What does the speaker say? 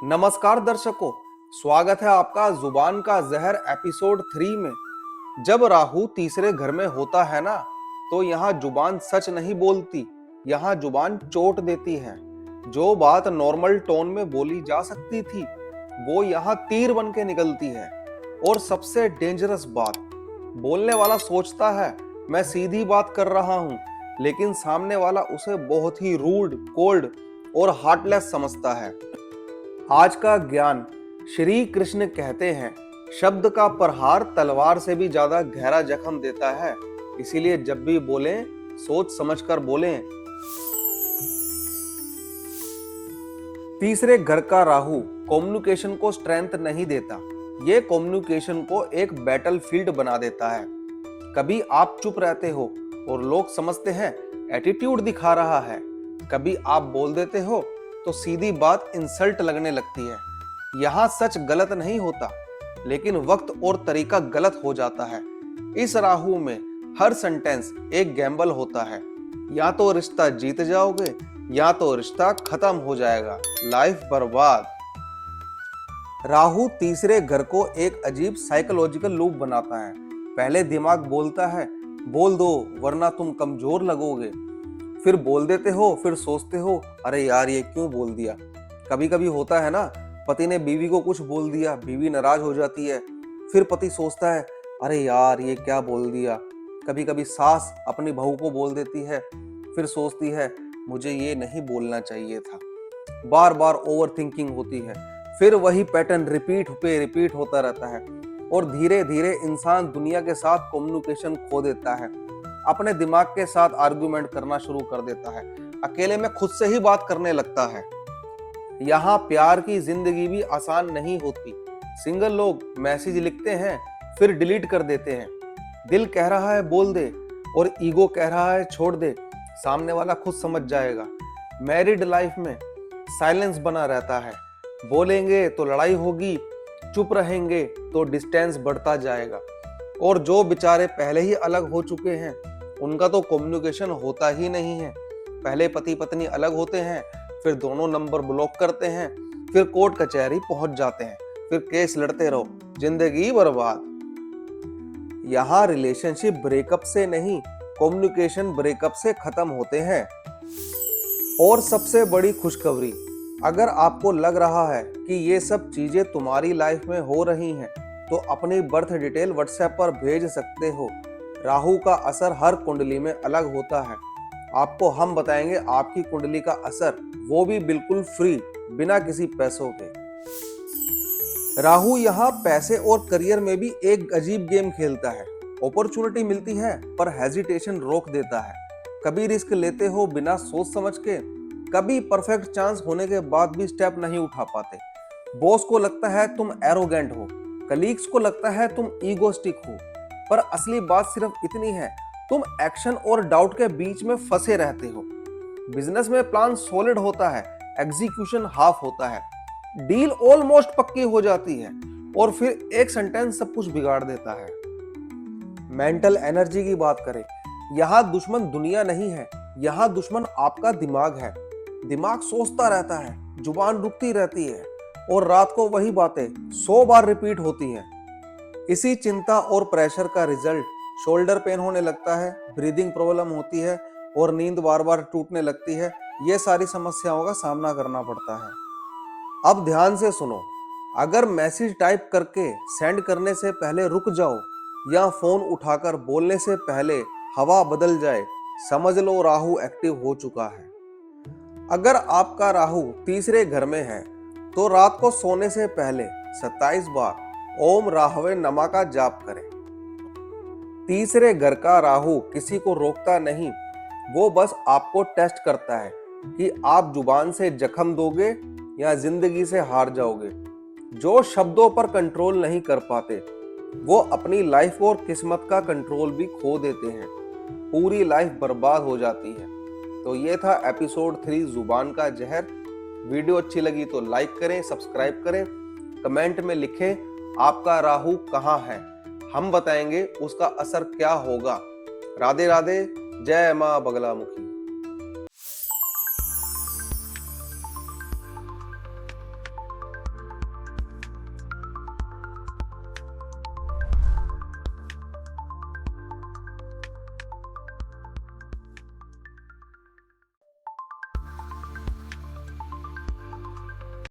नमस्कार दर्शकों, स्वागत है आपका जुबान का जहर एपिसोड 3 में। जब राहु तीसरे घर में होता है ना, तो यहाँ जुबान सच नहीं बोलती, यहाँ जुबान चोट देती है। जो बात नॉर्मल टोन में बोली जा सकती थी, वो यहाँ तीर बन के निकलती है। और सबसे डेंजरस बात, बोलने वाला सोचता है मैं सीधी बात कर रहा हूँ, लेकिन सामने वाला उसे बहुत ही रूड, कोल्ड और हार्टलेस समझता है। आज का ज्ञान, श्री कृष्ण कहते हैं, शब्द का प्रहार तलवार से भी ज्यादा गहरा जख्म देता है। इसीलिए जब भी बोलें, सोच समझकर बोलें। तीसरे घर का राहु कम्युनिकेशन को स्ट्रेंथ नहीं देता, ये कम्युनिकेशन को एक बैटलफील्ड बना देता है। कभी आप चुप रहते हो और लोग समझते हैं एटीट्यूड दिखा रहा है, कभी आप बोल देते हो तो सीधी बात इंसल्ट लगने लगती है। यहाँ सच गलत नहीं होता, लेकिन वक्त और तरीका गलत हो जाता है। इस राहु में हर सेंटेंस एक गैम्बल होता है, या तो रिश्ता जीत जाओगे या तो रिश्ता खत्म हो जाएगा, लाइफ बर्बाद। राहु तीसरे घर को एक अजीब साइकोलॉजिकल लूप बनाता है। पहले दिमाग बोलता है बोल दो वरना तुम कमजोर लगोगे, फिर बोल देते हो, फिर सोचते हो अरे यार ये क्यों बोल दिया। कभी कभी होता है ना, पति ने बीवी को कुछ बोल दिया, बीवी नाराज हो जाती है, फिर पति सोचता है अरे यार ये क्या बोल दिया। कभी कभी सास अपनी बहू को बोल देती है, फिर सोचती है मुझे ये नहीं बोलना चाहिए था। बार बार ओवर थिंकिंग होती है, फिर वही पैटर्न रिपीट पे रिपीट होता रहता है और धीरे धीरे इंसान दुनिया के साथ कम्युनिकेशन खो देता है, अपने दिमाग के साथ आर्गुमेंट करना शुरू कर देता है, अकेले में खुद से ही बात करने लगता है। यहाँ प्यार की जिंदगी भी आसान नहीं होती। सिंगल लोग मैसेज लिखते हैं फिर डिलीट कर देते हैं। दिल कह रहा है बोल दे और ईगो कह रहा है छोड़ दे, सामने वाला खुद समझ जाएगा। मैरिड लाइफ में साइलेंस बना रहता है, बोलेंगे तो लड़ाई होगी, चुप रहेंगे तो डिस्टेंस बढ़ता जाएगा। और जो बेचारे पहले ही अलग हो चुके हैं, उनका तो कम्युनिकेशन होता ही नहीं है। पहले पति पत्नी अलग होते हैं, फिर दोनों नंबर ब्लॉक करते हैं, फिर कोर्ट कचहरी पहुंच जाते हैं, फिर केस लड़ते रहो, जिंदगी बर्बाद। यहाँ रिलेशनशिप ब्रेकअप से नहीं, कम्युनिकेशन ब्रेकअप से खत्म होते हैं। और सबसे बड़ी खुशखबरी, अगर आपको लग रहा है कि ये सब चीजें तुम्हारी लाइफ में हो रही हैं, तो अपनी बर्थ डिटेल व्हाट्सएप पर भेज सकते हो। राहु का असर हर कुंडली में अलग होता है, आपको हम बताएंगे आपकी कुंडली का असर, वो भी बिल्कुल फ्री, बिना किसी पैसों के। राहु यहाँ पैसे और करियर में भी एक अजीब गेम खेलता है। अपॉर्चुनिटी मिलती है पर हेजिटेशन रोक देता है। कभी रिस्क लेते हो बिना सोच समझ के, कभी परफेक्ट चांस होने के बाद भी स्टेप नहीं उठा पाते। बॉस को लगता है तुम एरोगेंट हो, कलीग्स को लगता है तुम ईगोस्टिक हो, पर असली बात सिर्फ इतनी है, तुम एक्शन और डाउट के बीच में फंसे रहते हो। बिजनेस में प्लान सॉलिड होता है, एग्जीक्यूशन हाफ होता है, डील ऑलमोस्ट पक्की हो जाती है और फिर एक सेंटेंस सब कुछ बिगाड़ देता है। मेंटल एनर्जी की बात करें, यहाँ दुश्मन दुनिया नहीं है, यहाँ दुश्मन आपका दिमाग है। दिमाग सोचता रहता है, जुबान रुकती रहती है और रात को वही बातें 100 बार रिपीट होती हैं। इसी चिंता और प्रेशर का रिजल्ट शोल्डर पेन होने लगता है, ब्रीदिंग प्रॉब्लम होती है और नींद बार बार टूटने लगती है। ये सारी समस्याओं का सामना करना पड़ता है। अब ध्यान से सुनो, अगर मैसेज टाइप करके सेंड करने से पहले रुक जाओ या फोन उठाकर बोलने से पहले हवा बदल जाए, समझ लो राहु एक्टिव हो चुका है। अगर आपका राहु तीसरे घर में है, तो रात को सोने से पहले 27 बार ओम राहवे नमा का जाप करें। तीसरे घर का राहु किसी को रोकता नहीं, वो बस आपको टेस्ट करता है कि आप जुबान से जख्म दोगे या जिंदगी से हार जाओगे। जो शब्दों पर कंट्रोल नहीं कर पाते, वो अपनी लाइफ और किस्मत का कंट्रोल भी खो देते हैं, पूरी लाइफ बर्बाद हो जाती है। तो ये था एपिसोड 3 जुबान का जहर। वीडियो अच्छी लगी तो लाइक करें, सब्सक्राइब करें, कमेंट में लिखें आपका राहु कहाँ है, हम बताएंगे उसका असर क्या होगा। राधे राधे, जय मां बगलामुखी।